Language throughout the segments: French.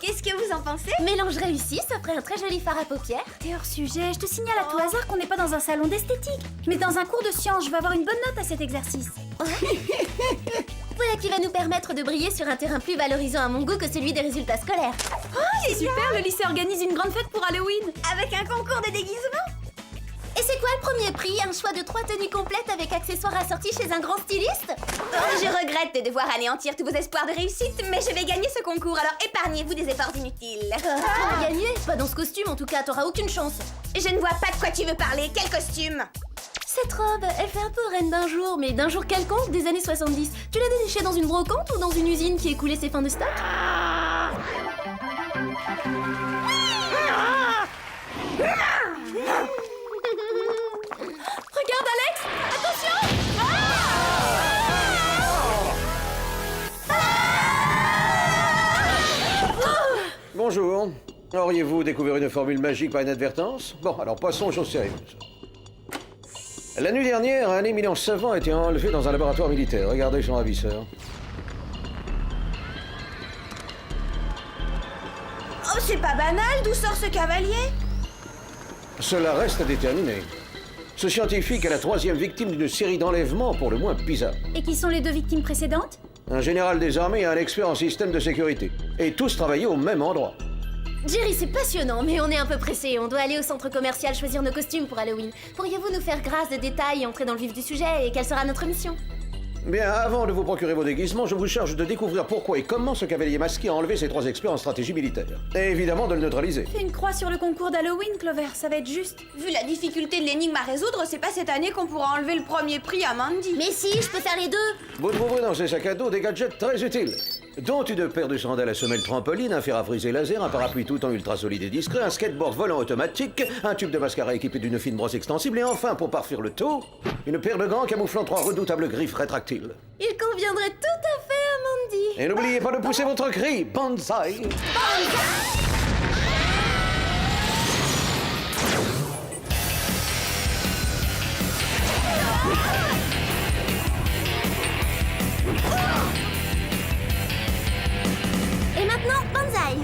Qu'est-ce que vous en pensez? Mélange réussi, ça ferait un très joli fard à paupières. T'es hors sujet, je te signale à tout hasard qu'on n'est pas dans un salon d'esthétique, mais dans un cours de sciences. Je vais avoir une bonne note à cet exercice. Voilà qui va nous permettre de briller sur un terrain plus valorisant à mon goût que celui des résultats scolaires. Oh, c'est super, le lycée organise une grande fête pour Halloween. Avec un concours de déguisement? Et c'est quoi le premier prix? Un choix de 3 tenues complètes avec accessoires assortis chez un grand styliste? Je regrette de devoir anéantir tous vos espoirs de réussite, mais je vais gagner ce concours, alors épargnez-vous des efforts inutiles. Gagner? Pas dans ce costume en tout cas, t'auras aucune chance. Je ne vois pas de quoi tu veux parler, quel costume? Cette robe, elle fait un peu reine d'un jour, mais d'un jour quelconque des années 70. Tu l'as dénichée dans une brocante ou dans une usine qui écoulait ses fins de stock? Regarde Alex, attention. Bonjour. Auriez-vous découvert une formule magique par inadvertance? Bon, alors passons aux choses sérieuses. La nuit dernière, un éminent savant a été enlevé dans un laboratoire militaire. Regardez son ravisseur. Oh, c'est pas banal, d'où sort ce cavalier? Cela reste à déterminer. Ce scientifique est la 3e victime d'une série d'enlèvements pour le moins bizarres. Et qui sont les 2 victimes précédentes? Un général des armées et un expert en système de sécurité. Et tous travaillaient au même endroit. Jerry, c'est passionnant, mais on est un peu pressé. On doit aller au centre commercial choisir nos costumes pour Halloween. Pourriez-vous nous faire grâce de détails et entrer dans le vif du sujet? Et quelle sera notre mission? Bien, avant de vous procurer vos déguisements, je vous charge de découvrir pourquoi et comment ce cavalier masqué a enlevé ces 3 experts en stratégie militaire. Et évidemment de le neutraliser. Fais une croix sur le concours d'Halloween, Clover, ça va être juste. Vu la difficulté de l'énigme à résoudre, c'est pas cette année qu'on pourra enlever le premier prix à Mandy. Mais si, je peux faire les deux. Vous trouverez dans ces sacs à dos des gadgets très utiles, dont une paire de sandales à semelle trampoline, un fer à friser laser, un parapluie tout en ultra solide et discret, un skateboard volant automatique, un tube de mascara équipé d'une fine brosse extensible et enfin, pour parfaire le tout, une paire de gants camouflant 3 redoutables griffes rétractiles. Il conviendrait tout à fait à Mandy. Et n'oubliez pas de pousser votre cri, Banzai. Et maintenant, Banzai.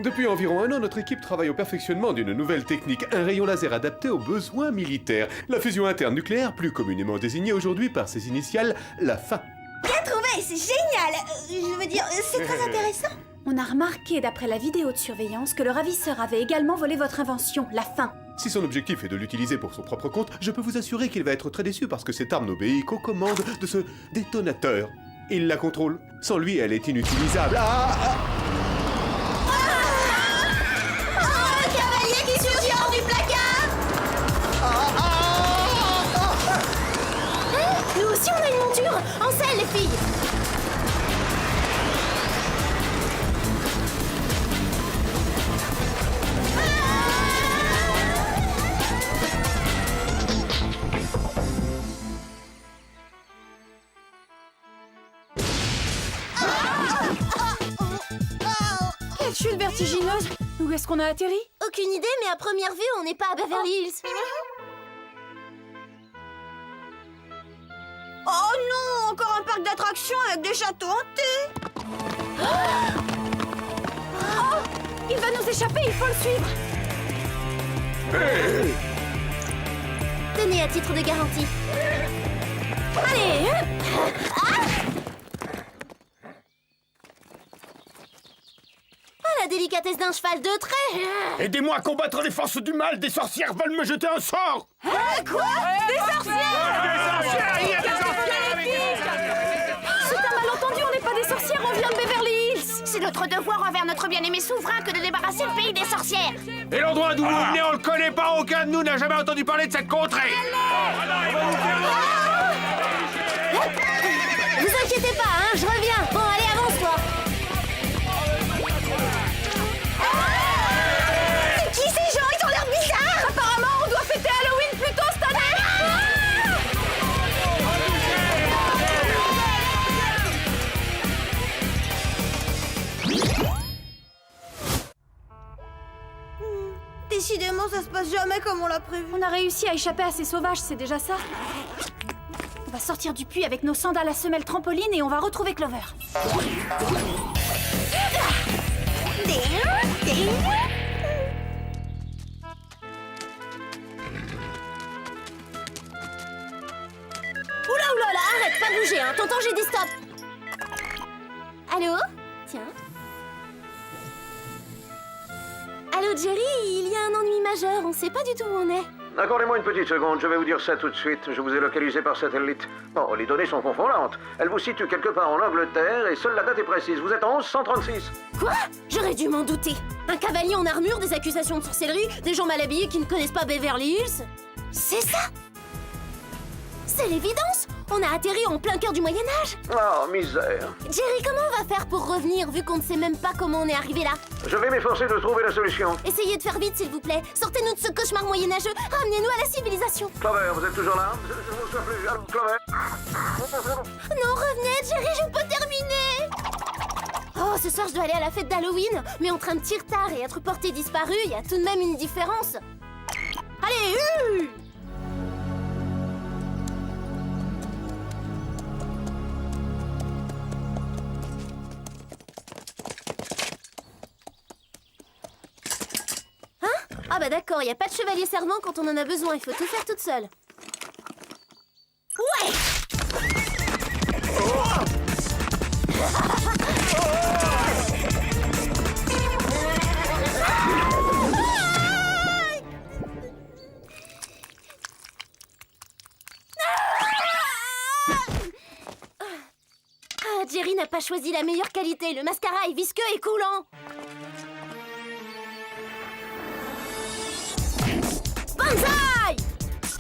Depuis environ 1 an, notre équipe travaille au perfectionnement d'une nouvelle technique, un rayon laser adapté aux besoins militaires. La fusion interne nucléaire, plus communément désignée aujourd'hui par ses initiales, la FA. Bien trouvé, c'est génial. Je veux dire, c'est très intéressant. On a remarqué, d'après la vidéo de surveillance, que le ravisseur avait également volé votre invention, la fin. Si son objectif est de l'utiliser pour son propre compte, je peux vous assurer qu'il va être très déçu parce que cette arme n'obéit qu'aux commandes de ce détonateur. Il la contrôle. Sans lui, elle est inutilisable. Un cavalier qui surgit hors du placard. Nous aussi, on a une monture. En selle, les filles. Quelle chute vertigineuse. Où est-ce qu'on a atterri? Aucune idée, mais à première vue, on n'est pas à Beverly Hills. Oh non, encore un parc d'attractions avec des châteaux hantés. Oh, il va nous échapper, il faut le suivre. Tenez à titre de garantie. Allez. La délicatesse d'un cheval de trait. Aidez-moi à combattre les forces du mal, des sorcières veulent me jeter un sort. Quoi? Des sorcières? C'est un malentendu, on n'est pas des sorcières, on vient de Beverly Hills. C'est notre devoir envers notre bien-aimé souverain que de débarrasser le pays des sorcières. Et l'endroit d'où vous venez, on le connaît pas, aucun de nous n'a jamais entendu parler de cette contrée. Vous inquiétez pas, hein, je reviens. Bon, allez, avance-toi. C'est qui ces gens? Ils ont l'air bizarres. Apparemment, on doit fêter Halloween plus tôt cette année. Décidément, ça se passe jamais comme on l'a prévu. On a réussi à échapper à ces sauvages, c'est déjà ça. va sortir du puits avec nos sandales à semelles trampoline et on va retrouver Clover. Oula, oula, là, arrête, pas bouger, hein. T'entends, j'ai dit stop. Allô? Tiens. Allô, Jerry, il y a un ennui majeur, on sait pas du tout où on est. Accordez-moi une petite seconde, je vais vous dire ça tout de suite. Je vous ai localisé par satellite. Bon, les données sont confondantes. Elle vous situe quelque part en Angleterre et seule la date est précise. Vous êtes en 1136. Quoi? J'aurais dû m'en douter. Un cavalier en armure, des accusations de sorcellerie, des gens mal habillés qui ne connaissent pas Beverly Hills. C'est ça? C'est l'évidence! On a atterri en plein cœur du Moyen-Âge! Oh, misère. Jerry, comment on va faire pour revenir vu qu'on ne sait même pas comment on est arrivé là? Je vais m'efforcer de trouver la solution. Essayez de faire vite, s'il vous plaît. Sortez-nous de ce cauchemar moyenâgeux. Ramenez-nous à la civilisation. Clover, vous êtes toujours là? Je ne vous souviens plus. Alors, Clover. Non, revenez, Jerry, je peux terminer. Oh, ce soir, je dois aller à la fête d'Halloween. Mais entre un petit retard et être porté disparu, il y a tout de même une différence. Allez, Ah bah d'accord, il n'y a pas de chevalier servant quand on en a besoin, il faut tout faire toute seule. Ouais! Ah, Jerry n'a pas choisi la meilleure qualité, le mascara est visqueux et coulant. Banzai!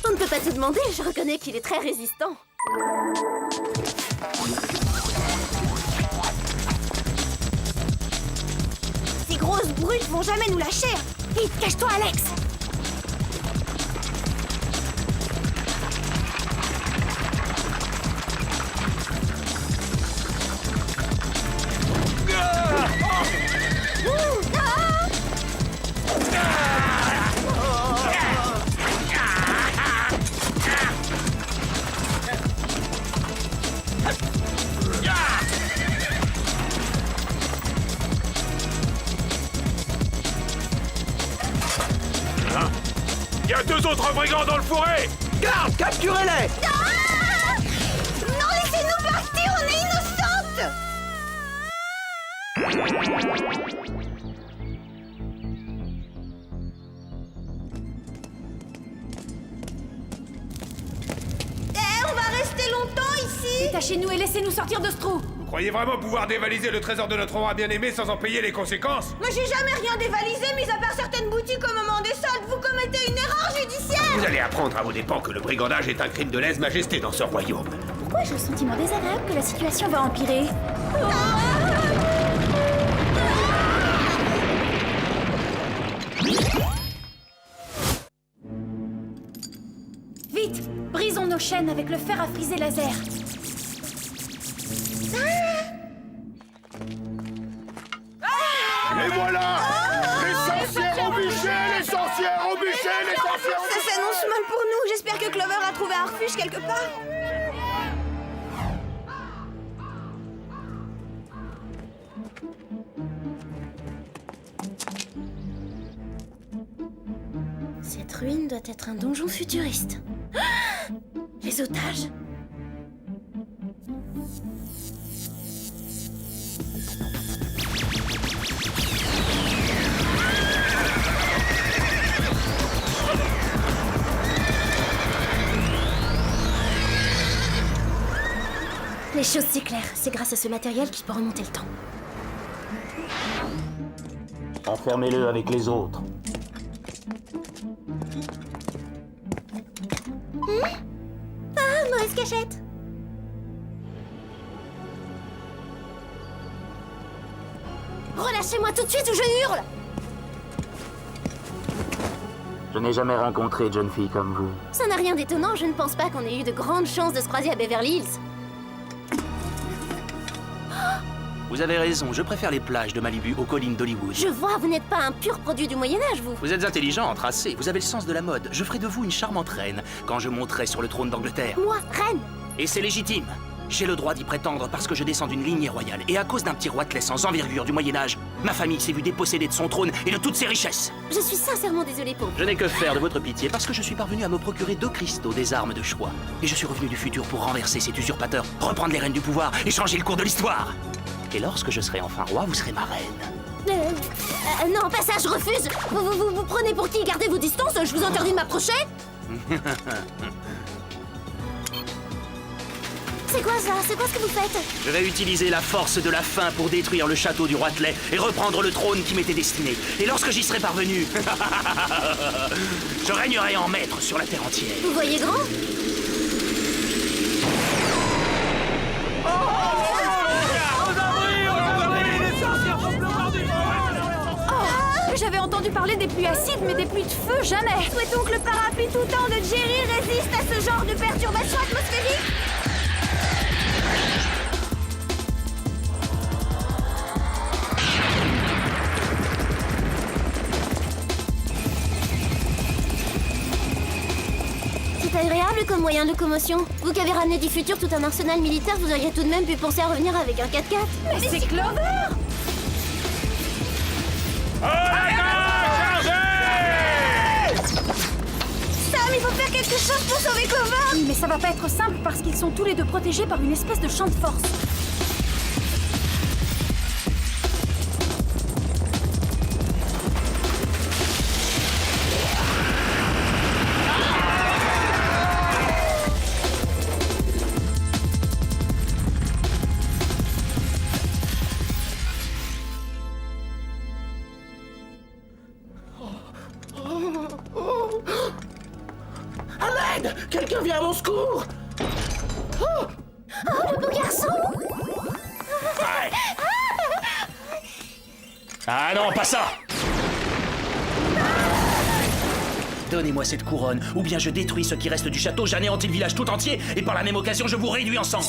On ne peut pas tout demander, je reconnais qu'il est très résistant. Ces grosses brutes vont jamais nous lâcher. Vite, cache-toi, Alex. Il y a 2 autres brigands dans le fourré! Garde, capturez-les! Non, laissez-nous partir, on est innocentes! On va rester longtemps ici? Détachez-nous et laissez-nous sortir de ce trou. Vous croyez vraiment pouvoir dévaliser le trésor de notre roi bien-aimé sans en payer les conséquences? Moi, j'ai jamais rien dévalisé, mis à part certaines boutiques au moment des soldes. Vous commettez une erreur judiciaire! Vous allez apprendre à vos dépens que le brigandage est un crime de lèse-majesté dans ce royaume. Pourquoi j'ai le sentiment désagréable que la situation va empirer? Vite! Brisons nos chaînes avec le fer à friser laser. Et voilà! Les sorcières au bûcher! Les sorcières au bûcher! Les sorcières au Ça s'annonce mal pour nous. J'espère que Clover a trouvé un refuge quelque part. Cette ruine doit être un donjon futuriste. Ah! Les otages? Les choses si claires, c'est grâce à ce matériel qu'il peut remonter le temps. Enfermez-le avec les autres. Ah, mauvaise cachette! Relâchez-moi tout de suite ou je hurle! Je n'ai jamais rencontré de jeune fille comme vous. Ça n'a rien d'étonnant, je ne pense pas qu'on ait eu de grandes chances de se croiser à Beverly Hills. Vous avez raison, je préfère les plages de Malibu aux collines d'Hollywood. Je vois, vous n'êtes pas un pur produit du Moyen-Âge, vous. Vous êtes intelligent, tracé, vous avez le sens de la mode. Je ferai de vous une charmante reine quand je monterai sur le trône d'Angleterre. Moi, reine, Et c'est légitime. J'ai le droit d'y prétendre parce que je descends d'une lignée royale. Et à cause d'un petit roitelet sans envergure du Moyen-Âge, ma famille s'est vue dépossédée de son trône et de toutes ses richesses. Je suis sincèrement désolée pour vous. Je n'ai que faire de votre pitié parce que je suis parvenu à me procurer 2 cristaux, des armes de choix. Et je suis revenu du futur pour renverser cet usurpateur, reprendre les rênes du pouvoir et changer le cours de l'histoire. Et lorsque je serai enfin roi, vous serez ma reine. Non, pas ça, je refuse. Vous prenez pour qui? Gardez vos distances, je vous interdis de m'approcher. C'est quoi ça? C'est quoi ce que vous faites? Je vais utiliser la force de la faim pour détruire le château du Roitelet et reprendre le trône qui m'était destiné. Et lorsque j'y serai parvenu, je régnerai en maître sur la terre entière. Vous voyez grand? J'avais entendu parler des pluies acides, mais des pluies de feu, jamais. Souhaitons que le parapluie tout temps de Jerry résiste à ce genre de perturbation atmosphérique. C'est agréable comme moyen de locomotion. Vous qui avez ramené du futur tout un arsenal militaire, vous auriez tout de même pu penser à revenir avec un 4x4. Mais c'est Clover! Sam, il faut faire quelque chose pour sauver Clover. Oui, mais ça va pas être simple parce qu'ils sont tous les deux protégés par une espèce de champ de force. Quelqu'un vient à mon secours! Le beau garçon! Ah non, pas ça! Donnez-moi cette couronne, ou bien je détruis ce qui reste du château, j'anéantis le village tout entier, et par la même occasion, je vous réduis en cendres.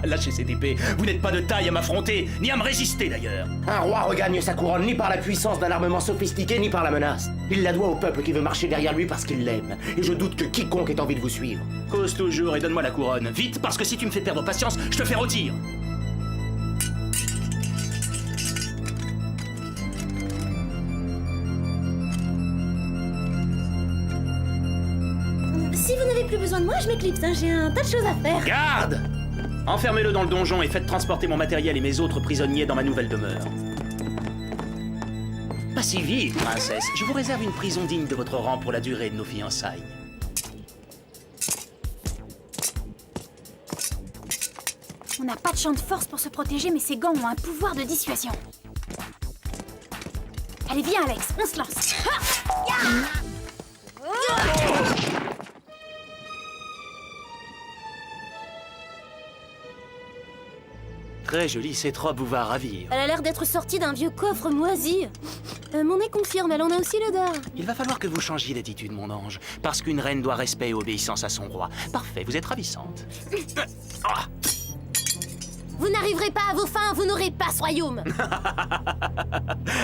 Lâchez cette épée, vous n'êtes pas de taille à m'affronter, ni à me résister d'ailleurs. Un roi regagne sa couronne ni par la puissance d'un armement sophistiqué, ni par la menace. Il la doit au peuple qui veut marcher derrière lui parce qu'il l'aime. Et je doute que quiconque ait envie de vous suivre. Cause toujours et donne-moi la couronne. Vite, parce que si tu me fais perdre patience, je te fais rôtir. Si vous n'avez plus besoin de moi, je m'éclipse, hein. J'ai un tas de choses à faire. Garde! Enfermez-le dans le donjon et faites transporter mon matériel et mes autres prisonniers dans ma nouvelle demeure. Pas si vite, princesse. Je vous réserve une prison digne de votre rang pour la durée de nos fiançailles. On n'a pas de champ de force pour se protéger, mais ces gants ont un pouvoir de dissuasion. Allez, viens, Alex, on se lance. Très jolie, cette robe vous va ravir. Elle a l'air d'être sortie d'un vieux coffre moisi. Mon nez confirme, elle en a aussi l'odeur. Il va falloir que vous changiez d'attitude, mon ange. Parce qu'une reine doit respect et obéissance à son roi. Parfait, vous êtes ravissante. Vous n'arriverez pas à vos fins, vous n'aurez pas ce royaume.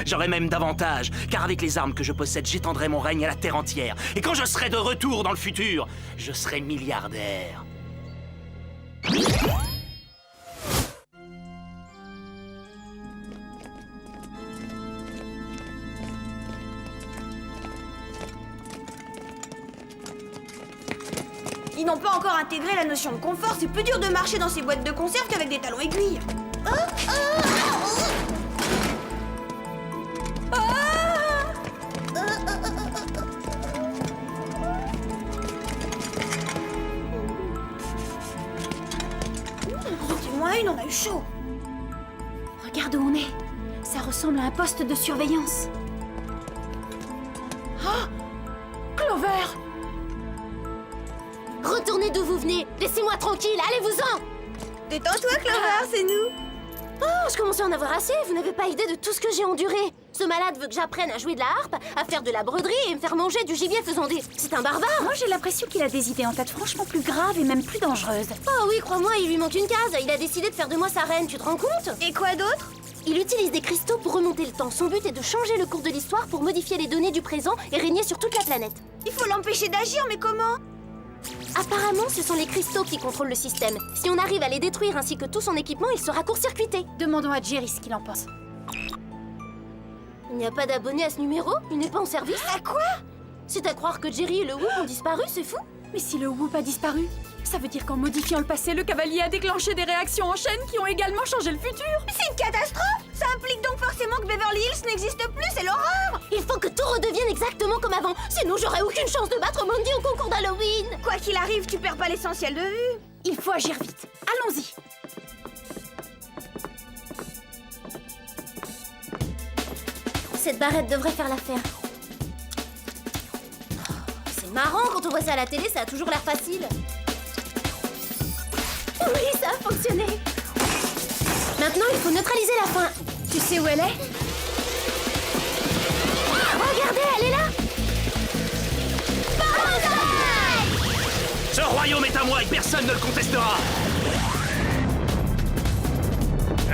J'aurai même davantage, car avec les armes que je possède, j'étendrai mon règne à la terre entière. Et quand je serai de retour dans le futur, je serai milliardaire. Ils n'ont pas encore intégré la notion de confort, c'est plus dur de marcher dans ces boîtes de conserve qu'avec des talons aiguilles. Du moins une, on a eu chaud. Regarde où on est. Ça ressemble à un poste de surveillance. Oh, Clover! Retournez d'où vous venez. Laissez-moi tranquille, allez-vous-en. Détends-toi, Clover, c'est nous. Oh, je commence à en avoir assez. Vous n'avez pas idée de tout ce que j'ai enduré. Ce malade veut que j'apprenne à jouer de la harpe, à faire de la broderie et me faire manger du gibier faisant des... C'est un barbare. Moi, j'ai l'impression qu'il a des idées en tête franchement plus graves et même plus dangereuses. Oh oui, crois-moi, il lui manque une case. Il a décidé de faire de moi sa reine, tu te rends compte? Et quoi d'autre? Il utilise des cristaux pour remonter le temps. Son but est de changer le cours de l'histoire pour modifier les données du présent et régner sur toute la planète. Il faut l'empêcher d'agir, mais comment? Apparemment, ce sont les cristaux qui contrôlent le système. Si on arrive à les détruire ainsi que tout son équipement, il sera court-circuité. Demandons à Jerry ce qu'il en pense. Il n'y a pas d'abonné à ce numéro? Il n'est pas en service? À quoi? C'est à croire que Jerry et le Whoop ont disparu, c'est fou? Mais si le Whoop a disparu, ça veut dire qu'en modifiant le passé, le cavalier a déclenché des réactions en chaîne qui ont également changé le futur. C'est une catastrophe! Ça implique donc forcément que Beverly Hills n'existe plus, c'est l'horreur! Il faut que tout redevienne exactement comme avant, sinon j'aurai aucune chance de battre Mandy au concours d'Halloween. Quoi qu'il arrive, tu perds pas l'essentiel de vue. Il faut agir vite. Allons-y. Cette barrette devrait faire l'affaire. C'est marrant, quand on voit ça à la télé, ça a toujours l'air facile. Oui, ça a fonctionné. Maintenant, il faut neutraliser la fin. Tu sais où elle est? Regardez, elle est là. Ce royaume est à moi et personne ne le contestera.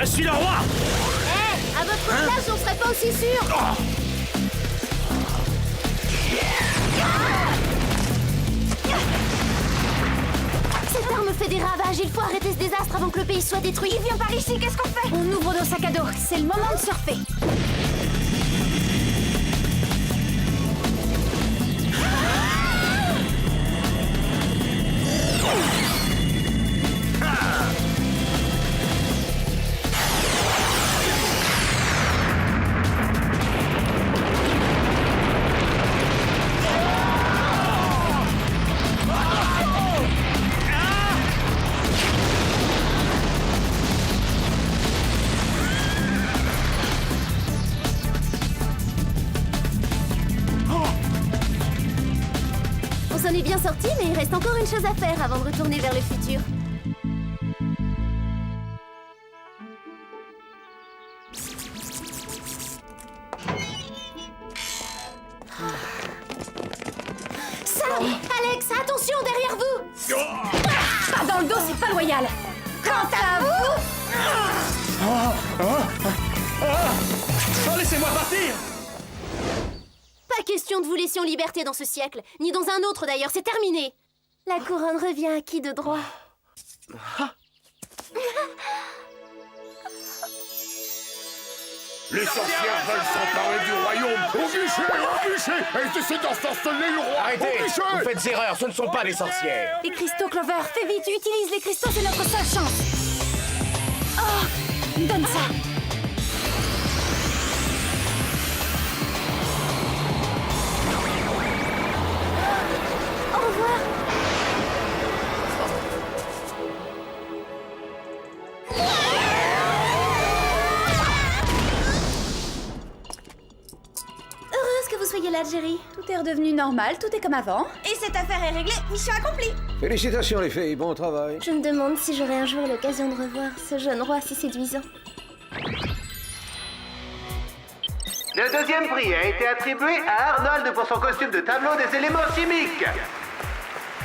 Je suis le roi. À votre place, on serait pas aussi sûr. Cette arme fait des ravages, il faut arrêter ce désastre avant que le pays soit détruit. Il vient par ici, qu'est-ce qu'on fait? On ouvre nos sacs à dos. C'est le moment de surfer. On s'en est bien sorti, mais il reste encore une chose à faire avant de retourner vers le futur. Sam! Alex, attention derrière vous! Pas dans le dos, c'est pas loyal. Quant à vous, Oh, laissez-moi partir. Pas question de vous laisser en liberté dans ce siècle, ni dans un autre d'ailleurs, c'est terminé. La couronne revient à qui de droit? Les sorcières veulent s'emparer du royaume. Au bûcher! Et c'est d'ensorceler le roi. Arrêtez! Au bûcher! Vous faites erreur, ce ne sont pas des sorcières. les cristaux, Clover, fais vite, utilise les cristaux, c'est notre seule chance. Oh, donne ça. Au revoir. Heureuse que vous soyez là, Jerry. Tout est redevenu normal, tout est comme avant. Et cette affaire est réglée, mission accomplie. Félicitations les filles, bon travail. Je me demande si j'aurai un jour l'occasion de revoir ce jeune roi si séduisant. Le deuxième prix a été attribué à Arnold pour son costume de tableau des éléments chimiques.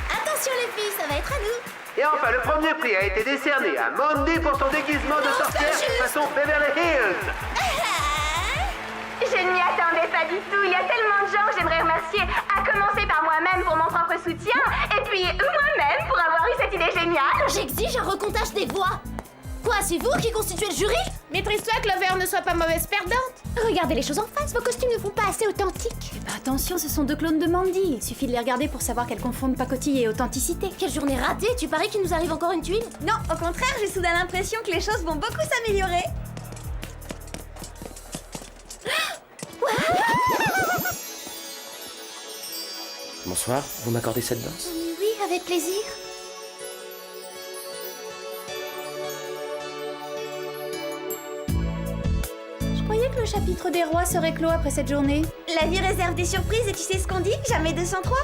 Attention les filles, ça va être à nous. Et enfin, le premier prix a été décerné à Mandy pour son déguisement de sorcière façon Beverly Hills. Je ne m'y attendais pas du tout. Il y a tellement de gens que j'aimerais remercier, à commencer par moi-même pour mon propre soutien, et puis moi-même pour avoir eu cette idée géniale. J'exige un recomptage des voix. Quoi, c'est vous qui constituez le jury? Maîtrise-toi, Clover, ne sois pas mauvaise perdante. Regardez les choses en face, vos costumes ne font pas assez authentiques. Bah attention, ce sont deux clones de Mandy. Il suffit de les regarder pour savoir qu'elles confondent pacotille et authenticité. Quelle journée ratée, tu paries qu'il nous arrive encore une tuile? Non, au contraire, j'ai soudain l'impression que les choses vont beaucoup s'améliorer. Bonsoir, vous m'accordez cette danse? Oui, avec plaisir. Je croyais que le chapitre des rois serait clos après cette journée. La vie réserve des surprises et tu sais ce qu'on dit? Jamais 203.